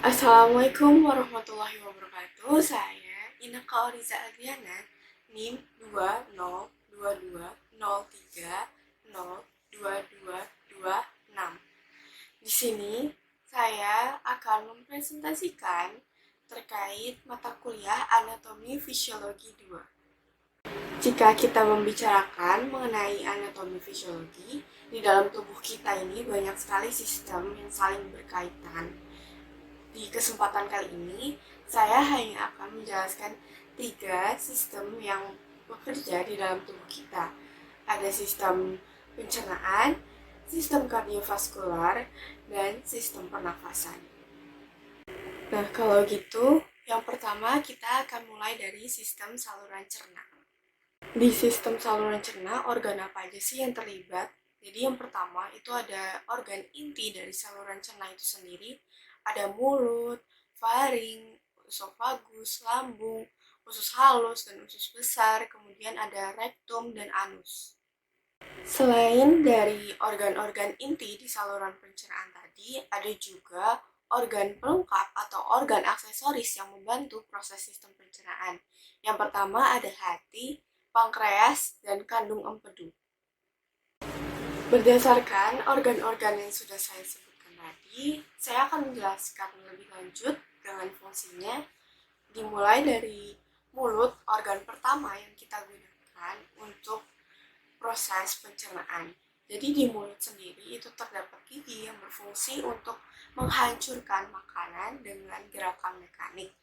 Assalamualaikum warahmatullahi wabarakatuh. Saya Inaka Oriza Adriana, NIM 202203022226. Di sini saya akan mempresentasikan terkait mata kuliah Anatomi Fisiologi 2. Jika kita membicarakan mengenai anatomi fisiologi, di dalam tubuh kita ini banyak sekali sistem yang saling berkaitan. Di kesempatan kali ini, saya hanya akan menjelaskan 3 sistem yang bekerja di dalam tubuh kita. Ada sistem pencernaan, sistem kardiovaskular, dan sistem pernafasan. Nah, kalau gitu, yang pertama kita akan mulai dari sistem saluran cerna. Di sistem saluran cerna, organ apa aja sih yang terlibat? Jadi yang pertama itu ada organ inti dari saluran cerna itu sendiri, ada mulut, faring, esofagus, lambung, usus halus dan usus besar, kemudian ada rektum dan anus. Selain dari organ-organ inti di saluran pencernaan tadi, ada juga organ pelengkap atau organ aksesoris yang membantu proses sistem pencernaan. Yang pertama ada hati, pankreas, dan kandung empedu. Berdasarkan organ-organ yang sudah saya sebutkan tadi, saya akan menjelaskan lebih lanjut dengan fungsinya, dimulai dari mulut, organ pertama yang kita gunakan untuk proses pencernaan. Jadi di mulut sendiri itu terdapat gigi yang berfungsi untuk menghancurkan makanan dengan gerakan mekanik.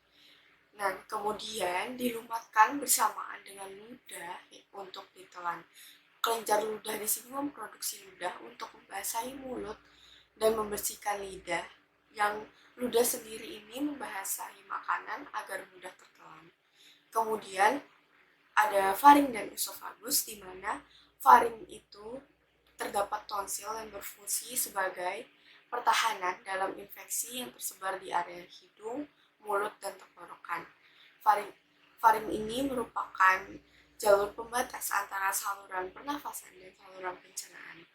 Nah, kemudian dilumatkan bersamaan dengan ludah untuk ditelan. Kelenjar ludah di sini memproduksi ludah untuk membasahi mulut dan membersihkan lidah. Yang ludah sendiri ini membasahi makanan agar mudah tertelan. Kemudian ada faring dan esofagus, di mana faring itu terdapat tonsil yang berfungsi sebagai pertahanan dalam infeksi yang tersebar di area hidung, mulut, dan tenggorokan. Faring ini merupakan jalur pembatas antara saluran pernafasan dan saluran pencernaan.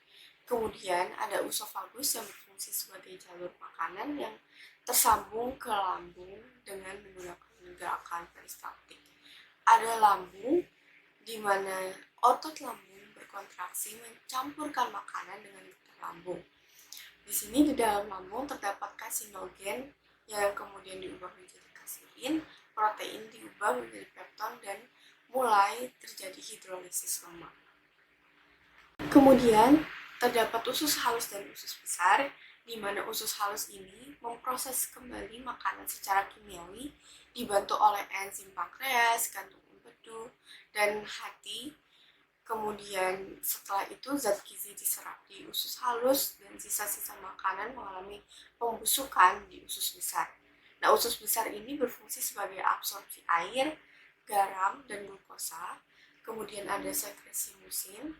Kemudian ada esofagus yang berfungsi sebagai jalur makanan yang tersambung ke lambung dengan menggunakan gerakan peristaltik. Ada lambung, di mana otot lambung berkontraksi mencampurkan makanan dengan getah lambung. Di sini di dalam lambung terdapat kasinogen yang kemudian diubah menjadi kasein, protein diubah menjadi pepton, dan mulai terjadi hidrolisis lemak. Kemudian terdapat usus halus dan usus besar, di mana usus halus ini memproses kembali makanan secara kimiawi dibantu oleh enzim pankreas, kandung empedu, dan hati. Kemudian setelah itu zat gizi diserap di usus halus dan sisa-sisa makanan mengalami pembusukan di usus besar. Nah, usus besar ini berfungsi sebagai absorpsi air, garam, dan glukosa. Kemudian ada sekresi musin,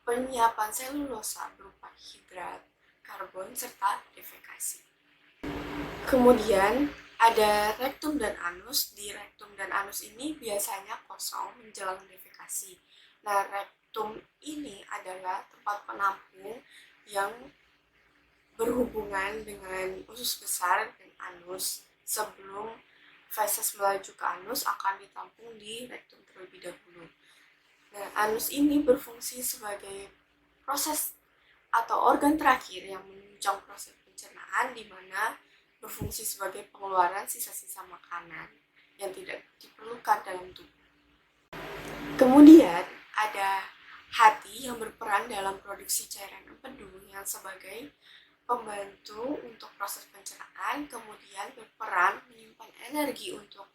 penyiapan selulosa berupa hidrat karbon, serta defekasi. Kemudian ada rektum dan anus. Di rektum dan anus ini biasanya kosong menjelang defekasi. Nah, rektum ini adalah tempat penampung yang berhubungan dengan usus besar dan anus. Sebelum feses melaju ke anus, akan ditampung di rektum terlebih dahulu. Nah, anus ini berfungsi sebagai proses atau organ terakhir yang menunjang proses pencernaan, di mana berfungsi sebagai pengeluaran sisa-sisa makanan yang tidak diperlukan dalam tubuh. Kemudian ada hati yang berperan dalam produksi cairan empedu yang sebagai pembantu untuk proses pencernaan, kemudian berperan menyimpan energi untuk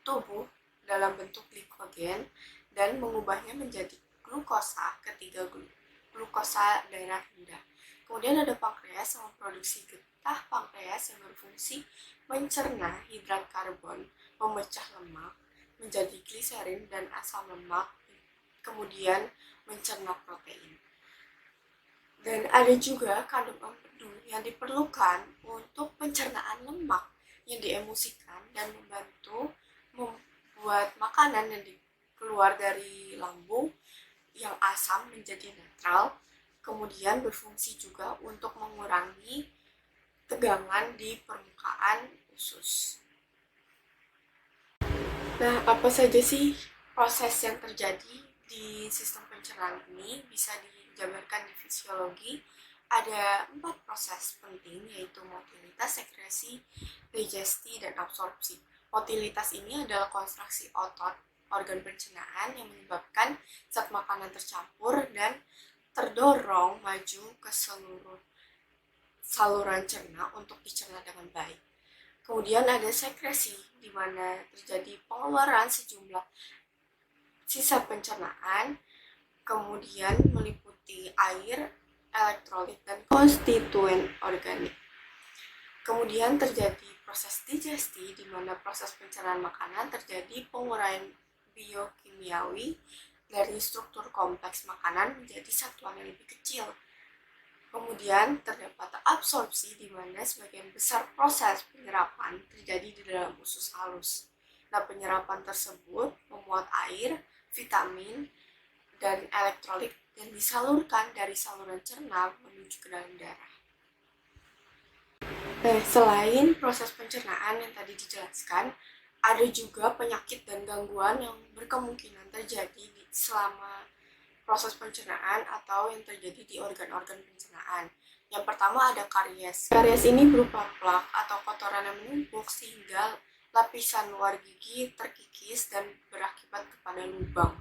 tubuh dalam bentuk glikogen dan mengubahnya menjadi glukosa ketika glukosa darah rendah. Kemudian ada pankreas yang memproduksi getah pankreas yang berfungsi mencerna hidrat karbon, memecah lemak menjadi gliserin dan asam lemak, kemudian mencerna protein. Dan ada juga kandung empedu yang diperlukan untuk pencernaan lemak yang diemulsikan dan membantu membuat makanan yang keluar dari lambung yang asam menjadi netral, kemudian berfungsi juga untuk mengurangi tegangan di permukaan usus. Nah, apa saja sih proses yang terjadi di sistem pencernaan ini? Bisa dijabarkan di fisiologi. Ada 4 proses penting, yaitu motilitas, sekresi, digesti, dan absorpsi. Motilitas ini adalah kontraksi otot organ pencernaan yang menyebabkan zat makanan tercampur dan terdorong maju ke seluruh saluran cerna untuk dicerna dengan baik. Kemudian ada sekresi, di mana terjadi pengeluaran sejumlah sisa pencernaan, kemudian meliputi air, elektrolit, dan konstituen organik. Kemudian terjadi proses digesti, di mana proses pencernaan makanan terjadi penguraian biokimiawi dari struktur kompleks makanan menjadi satuan yang lebih kecil. Kemudian terdapat absorpsi, di mana sebagian besar proses penyerapan terjadi di dalam usus halus. Nah, penyerapan tersebut memuat air, vitamin, dan elektrolit yang disalurkan dari saluran cerna menuju ke dalam darah. Nah, selain proses pencernaan yang tadi dijelaskan, ada juga penyakit dan gangguan yang berkemungkinan terjadi selama proses pencernaan atau yang terjadi di organ-organ pencernaan. Yang pertama ada karies. Karies ini berupa plak atau kotoran yang menumpuk sehingga lapisan luar gigi terkikis dan berakibat kepada lubang.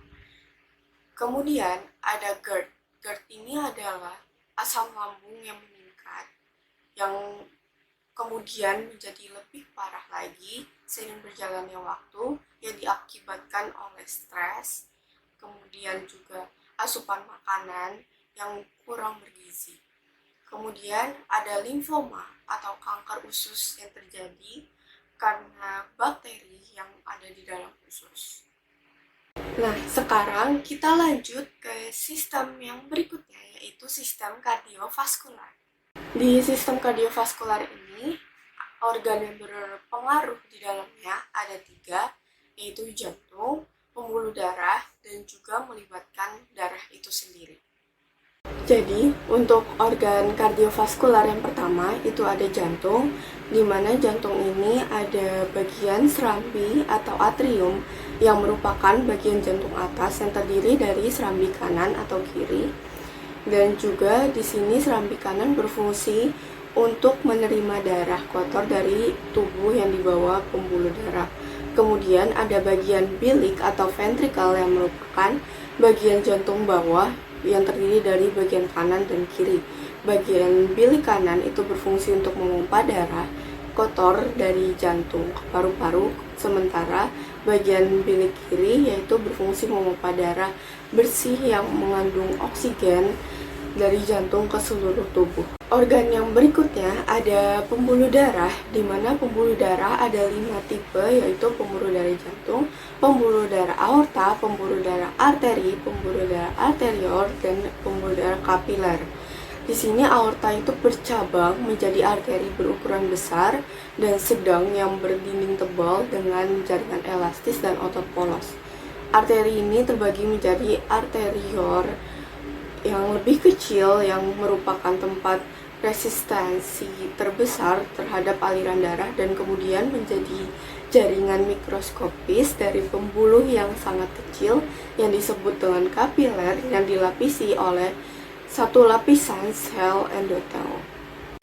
Kemudian ada GERD. GERD ini adalah asam lambung yang meningkat yang kemudian menjadi lebih parah lagi seiring berjalannya waktu yang diakibatkan oleh stres, kemudian juga asupan makanan yang kurang bergizi. Kemudian ada limfoma atau kanker usus yang terjadi karena bakteri yang ada di dalam usus. Nah, sekarang kita lanjut ke sistem yang berikutnya, yaitu sistem kardiovaskular. Di sistem kardiovaskular ini, organ yang berpengaruh di dalamnya ada 3, yaitu jantung, pembuluh darah, dan juga melibatkan darah itu sendiri. Jadi, untuk organ kardiovaskular yang pertama itu ada jantung, di mana jantung ini ada bagian serambi atau atrium yang merupakan bagian jantung atas yang terdiri dari serambi kanan atau kiri. Dan juga di sini serambi kanan berfungsi untuk menerima darah kotor dari tubuh yang dibawa pembuluh darah. Kemudian ada bagian bilik atau ventrikel yang merupakan bagian jantung bawah yang terdiri dari bagian kanan dan kiri. Bagian bilik kanan itu berfungsi untuk memompa darah kotor dari jantung ke paru-paru, sementara bagian bilik kiri yaitu berfungsi memompa darah bersih yang mengandung oksigen dari jantung ke seluruh tubuh. Organ yang berikutnya ada pembuluh darah, di mana pembuluh darah ada 5 tipe, yaitu pembuluh darah jantung, pembuluh darah aorta, pembuluh darah arteri, pembuluh darah arteriol, dan pembuluh darah kapiler. Di sini aorta itu bercabang menjadi arteri berukuran besar dan sedang yang berdinding tebal dengan jaringan elastis dan otot polos. Arteri ini terbagi menjadi arterior yang lebih kecil yang merupakan tempat resistensi terbesar terhadap aliran darah dan kemudian menjadi jaringan mikroskopis dari pembuluh yang sangat kecil yang disebut dengan kapiler yang dilapisi oleh satu lapisan sel endotel.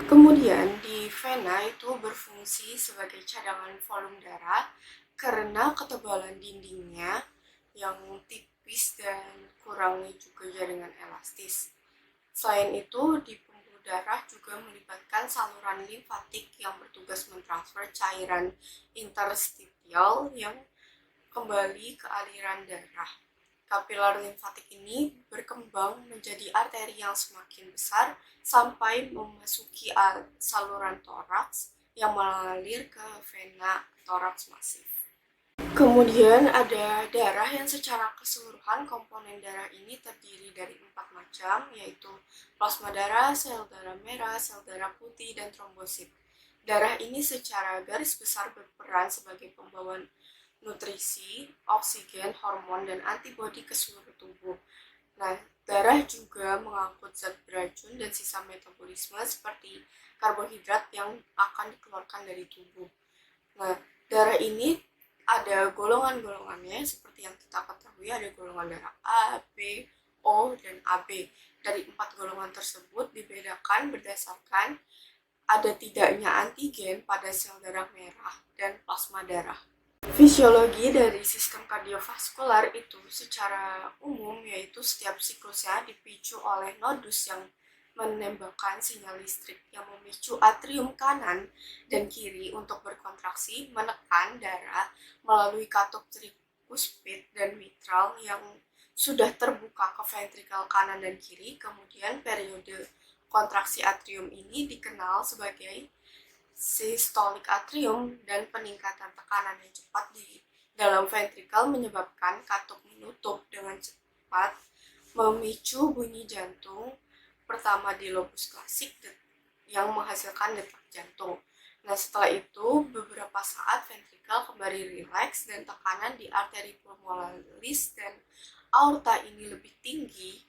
Kemudian di vena itu berfungsi sebagai cadangan volume darah karena ketebalan dindingnya yang tipis dan kurangnya juga jaringan elastis. Selain itu, di pembuluh darah juga melibatkan saluran limfatik yang bertugas mentransfer cairan interstitial yang kembali ke aliran darah. Kapiler limfatik ini berkembang menjadi arteri yang semakin besar sampai memasuki saluran toraks yang mengalir ke vena toraks masif. Kemudian ada darah yang secara keseluruhan komponen darah ini terdiri dari 4 macam, yaitu plasma darah, sel darah merah, sel darah putih, dan trombosit. Darah ini secara garis besar berperan sebagai pembawa nutrisi, oksigen, hormon, dan antibodi ke seluruh tubuh. Nah, darah juga mengangkut zat beracun dan sisa metabolisme seperti karbohidrat yang akan dikeluarkan dari tubuh. Nah, darah ini ada golongan-golongannya seperti yang kita ketahui, ada golongan darah A, B, O, dan AB. Dari 4 golongan tersebut dibedakan berdasarkan ada tidaknya antigen pada sel darah merah dan plasma darah. Fisiologi dari sistem kardiovaskular itu secara umum yaitu setiap siklusnya dipicu oleh nodus yang menembakkan sinyal listrik yang memicu atrium kanan dan kiri untuk berkontraksi menekan darah melalui katup trikuspid dan mitral yang sudah terbuka ke ventrikel kanan dan kiri. Kemudian periode kontraksi atrium ini dikenal sebagai systolic atrium, dan peningkatan tekanan yang cepat di dalam ventrikel menyebabkan katup menutup dengan cepat, memicu bunyi jantung pertama di lobus klasik yang menghasilkan detak jantung. Nah, setelah itu beberapa saat ventrikel kembali rileks dan tekanan di arteri pulmonalis dan aorta ini lebih tinggi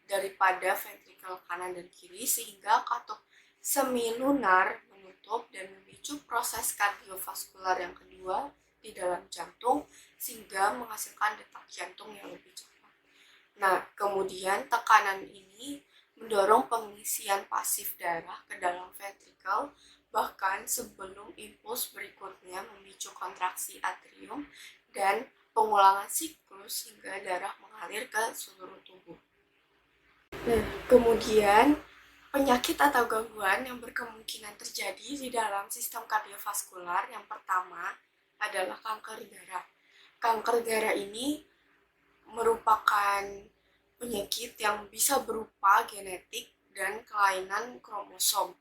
daripada ventrikel kanan dan kiri sehingga katup semilunar menutup dan memicu proses kardiovaskular yang kedua di dalam jantung sehingga menghasilkan detak jantung yang lebih cepat. Nah, kemudian tekanan ini mendorong pengisian pasif darah ke dalam ventrikel bahkan sebelum impuls berikutnya memicu kontraksi atrium dan pengulangan siklus hingga darah mengalir ke seluruh tubuh. Nah, kemudian penyakit atau gangguan yang berkemungkinan terjadi di dalam sistem kardiovaskular yang pertama adalah kanker darah. Kanker darah ini merupakan penyakit yang bisa berupa genetik dan kelainan kromosom.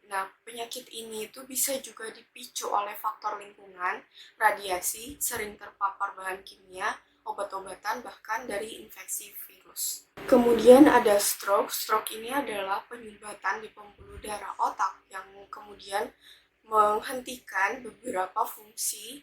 Nah, penyakit ini itu bisa juga dipicu oleh faktor lingkungan, radiasi, sering terpapar bahan kimia, obat-obatan, bahkan dari infeksi virus. Kemudian ada stroke. Stroke ini adalah penyumbatan di pembuluh darah otak yang kemudian menghentikan beberapa fungsi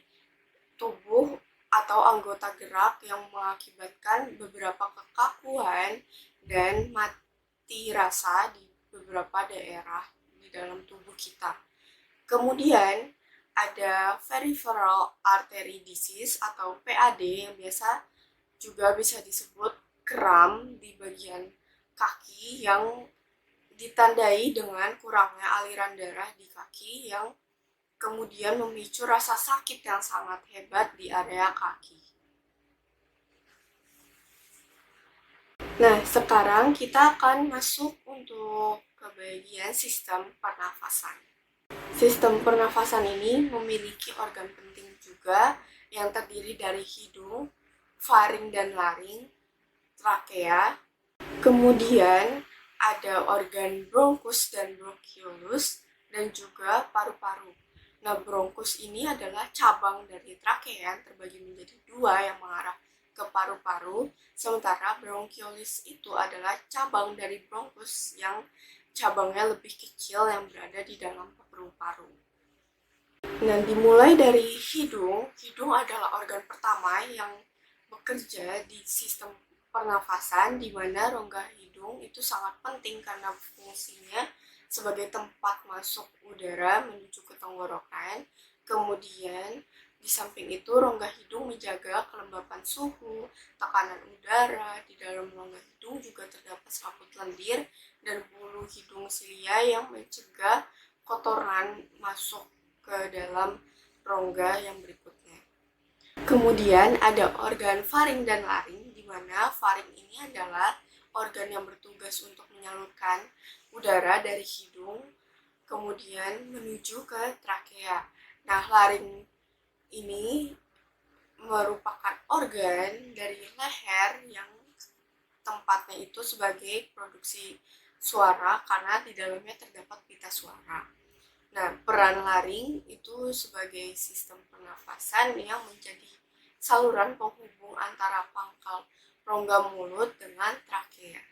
tubuh atau anggota gerak yang mengakibatkan beberapa kekakuan dan mati rasa di beberapa daerah di dalam tubuh kita. Kemudian ada peripheral artery disease atau PAD yang biasa juga bisa disebut kram di bagian kaki yang ditandai dengan kurangnya aliran darah di kaki yang kemudian memicu rasa sakit yang sangat hebat di area kaki. Nah, sekarang kita akan masuk untuk ke bagian sistem pernafasan. Sistem pernafasan ini memiliki organ penting juga yang terdiri dari hidung, faring dan laring, trakea. Kemudian ada organ bronkus dan bronchiolus dan juga paru-paru. Nah, bronkus ini adalah cabang dari trakea yang terbagi menjadi dua yang mengarah ke paru-paru, sementara bronchiolus itu adalah cabang dari bronkus yang cabangnya lebih kecil yang berada di dalam paru-paru. Nah, dimulai dari hidung. Hidung adalah organ pertama yang bekerja di sistem pernafasan, di mana rongga hidung itu sangat penting karena fungsinya sebagai tempat masuk udara menuju ke tenggorokan. Kemudian di samping itu rongga hidung menjaga kelembapan suhu, tekanan udara. Di dalam rongga hidung juga terdapat selaput lendir dan bulu hidung silia yang mencegah kotoran masuk ke dalam rongga yang berikutnya. Kemudian ada organ faring dan laring, di mana faring ini adalah organ yang bertugas untuk menyalurkan udara dari hidung kemudian menuju ke trakea. Nah, laring ini merupakan organ dari leher yang tempatnya itu sebagai produksi suara karena di dalamnya terdapat pita suara. Nah, peran laring itu sebagai sistem pernafasan yang menjadi saluran penghubung antara pangkal rongga mulut dengan trakea.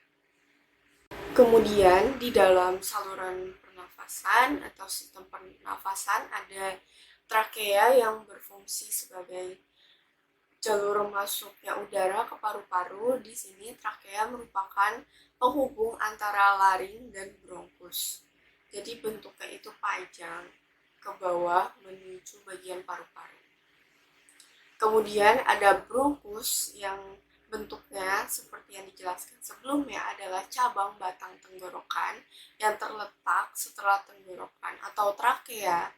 Kemudian di dalam saluran pernafasan atau sistem pernafasan ada trakea yang berfungsi sebagai jalur masuknya udara ke paru-paru. Di sini trakea merupakan penghubung antara laring dan bronkus. Jadi bentuknya itu panjang. ke bawah menuju bagian paru-paru. Kemudian ada bronkus yang bentuknya seperti yang dijelaskan sebelumnya adalah cabang batang tenggorokan yang terletak setelah tenggorokan atau trakea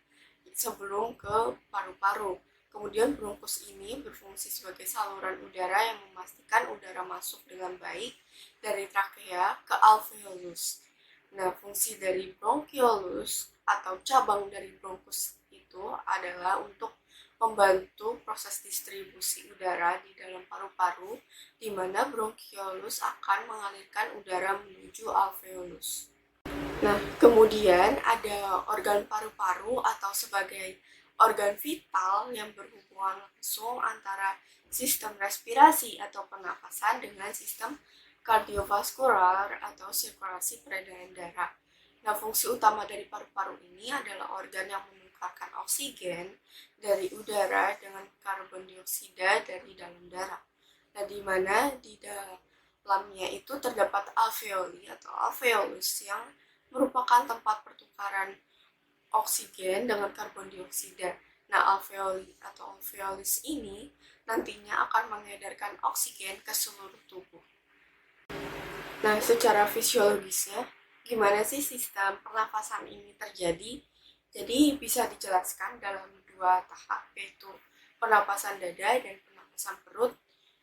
sebelum ke paru-paru. Kemudian bronkus ini berfungsi sebagai saluran udara yang memastikan udara masuk dengan baik dari trakea ke alveolus. Nah, fungsi dari bronkiolus atau cabang dari bronkus itu adalah untuk membantu proses distribusi udara di dalam paru-paru, di mana bronkiolus akan mengalirkan udara menuju alveolus. Nah, kemudian ada organ paru-paru atau sebagai organ vital yang berhubungan langsung antara sistem respirasi atau pernapasan dengan sistem kardiovaskular atau sirkulasi peredaran darah. Nah, fungsi utama dari paru-paru ini adalah organ yang menukarkan oksigen dari udara dengan karbon dioksida dari dalam darah. Nah, di mana di dalamnya itu terdapat alveoli atau alveolus yang merupakan tempat pertukaran oksigen dengan karbon dioksida. Nah, alveoli atau alveolus ini nantinya akan mengedarkan oksigen ke seluruh tubuh. Nah, secara fisiologisnya, gimana sih sistem pernafasan ini terjadi? Jadi, bisa dijelaskan dalam dua tahap, yaitu pernapasan dada dan pernapasan perut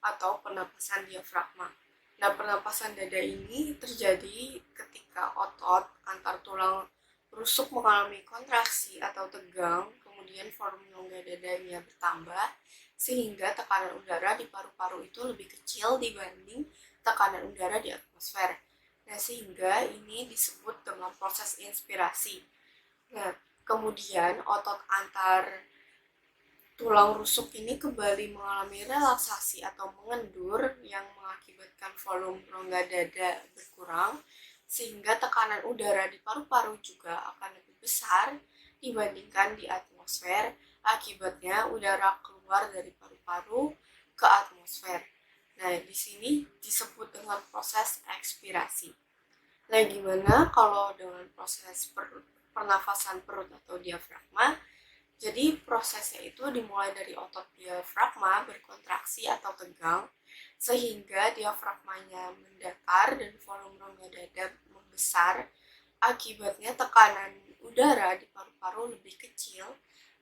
atau pernapasan diafragma. Nah, pernapasan dada ini terjadi ketika otot antar tulang rusuk mengalami kontraksi atau tegang, kemudian volume rongga dadanya bertambah, sehingga tekanan udara di paru-paru itu lebih kecil dibanding tekanan udara di atmosfer. Nah, sehingga ini disebut dengan proses inspirasi. Nah, kemudian otot antar tulang rusuk ini kembali mengalami relaksasi atau mengendur yang mengakibatkan volume rongga dada berkurang, sehingga tekanan udara di paru-paru juga akan lebih besar dibandingkan di atmosfer. Akibatnya udara keluar dari paru-paru ke atmosfer. Nah, di sini disebut dengan proses ekspirasi. Nah, gimana kalau dengan proses pernafasan perut atau diafragma? Jadi prosesnya itu dimulai dari otot diafragma berkontraksi atau tegang, sehingga diafragmanya mendatar dan volume rongga dada membesar. Akibatnya tekanan udara di paru-paru lebih kecil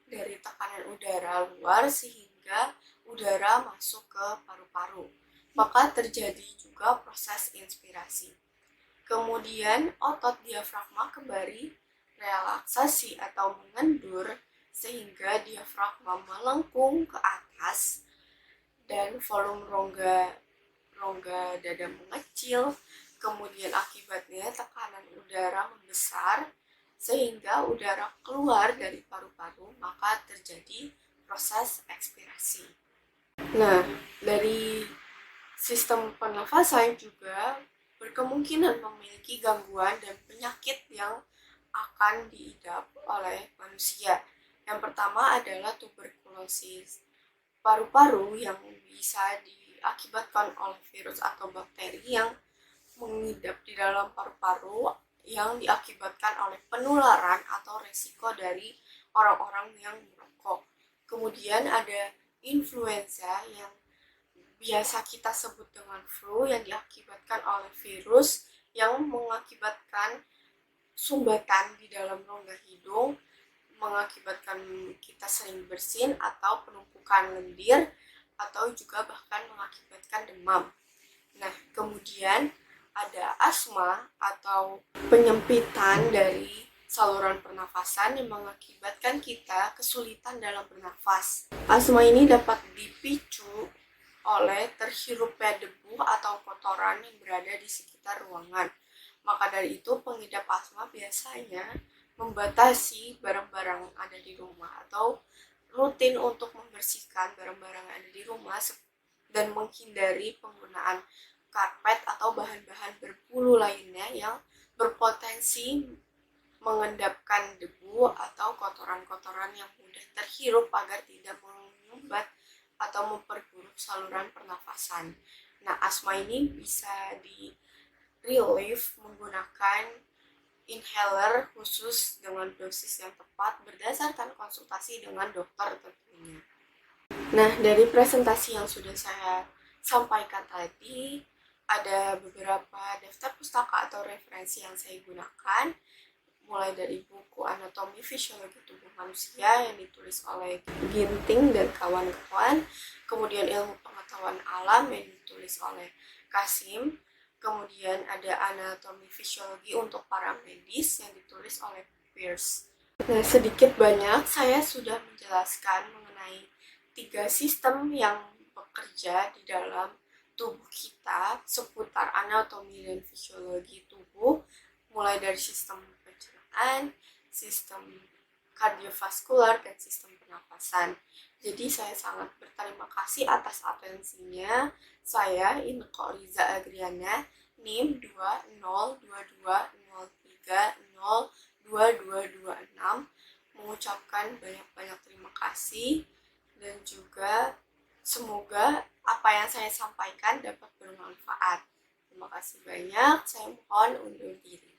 dari tekanan udara luar, sehingga udara masuk ke paru-paru. Maka terjadi juga proses inspirasi. Kemudian otot diafragma kembali relaksasi atau mengendur, sehingga diafragma melengkung ke atas dan volume rongga dada mengecil. Kemudian akibatnya tekanan udara membesar sehingga udara keluar dari paru-paru, maka terjadi proses ekspirasi. Nah, dari sistem pernafasan juga berkemungkinan memiliki gangguan dan penyakit yang akan diidap oleh manusia. Yang pertama adalah tuberkulosis paru-paru yang bisa diakibatkan oleh virus atau bakteri yang mengidap di dalam paru-paru yang diakibatkan oleh penularan atau resiko dari orang-orang yang merokok. Kemudian ada influenza yang biasa kita sebut dengan flu yang diakibatkan oleh virus yang mengakibatkan sumbatan di dalam rongga hidung, mengakibatkan kita sering bersin atau penumpukan lendir, atau juga bahkan mengakibatkan demam. Nah, kemudian ada asma atau penyempitan dari saluran pernafasan yang mengakibatkan kita kesulitan dalam bernafas. Asma ini dapat dipicu oleh terhirupnya debu atau kotoran yang berada di sekitar ruangan. Maka dari itu, pengidap asma biasanya membatasi barang-barang yang ada di rumah atau rutin untuk membersihkan barang-barang yang ada di rumah dan menghindari penggunaan karpet atau bahan-bahan berbulu lainnya yang berpotensi mengendapkan debu atau kotoran-kotoran yang mudah terhirup agar tidak menyumbat atau memperburuk saluran pernafasan. Nah, asma ini bisa di relief menggunakan inhaler khusus dengan dosis yang tepat berdasarkan konsultasi dengan dokter tentunya. Nah, dari presentasi yang sudah saya sampaikan tadi, ada beberapa daftar pustaka atau referensi yang saya gunakan, mulai dari buku Anatomi Fisiologi Tubuh Manusia yang ditulis oleh Ginting dan kawan-kawan, kemudian Ilmu Pengetahuan Alam yang ditulis oleh Kasim, kemudian ada Anatomi Fisiologi untuk para medis yang ditulis oleh Pierce. Nah, sedikit banyak saya sudah menjelaskan mengenai 3 sistem yang bekerja di dalam tubuh kita seputar anatomi dan fisiologi tubuh, mulai dari sistem pencernaan, sistem kardiovaskular, dan sistem pernapasan. Jadi saya sangat berterima kasih atas atensinya. Saya Ineko Riza Agriana, NIM 2020302226, mengucapkan banyak-banyak terima kasih dan juga semoga apa yang saya sampaikan dapat bermanfaat. Terima kasih banyak. Saya mohon undur diri.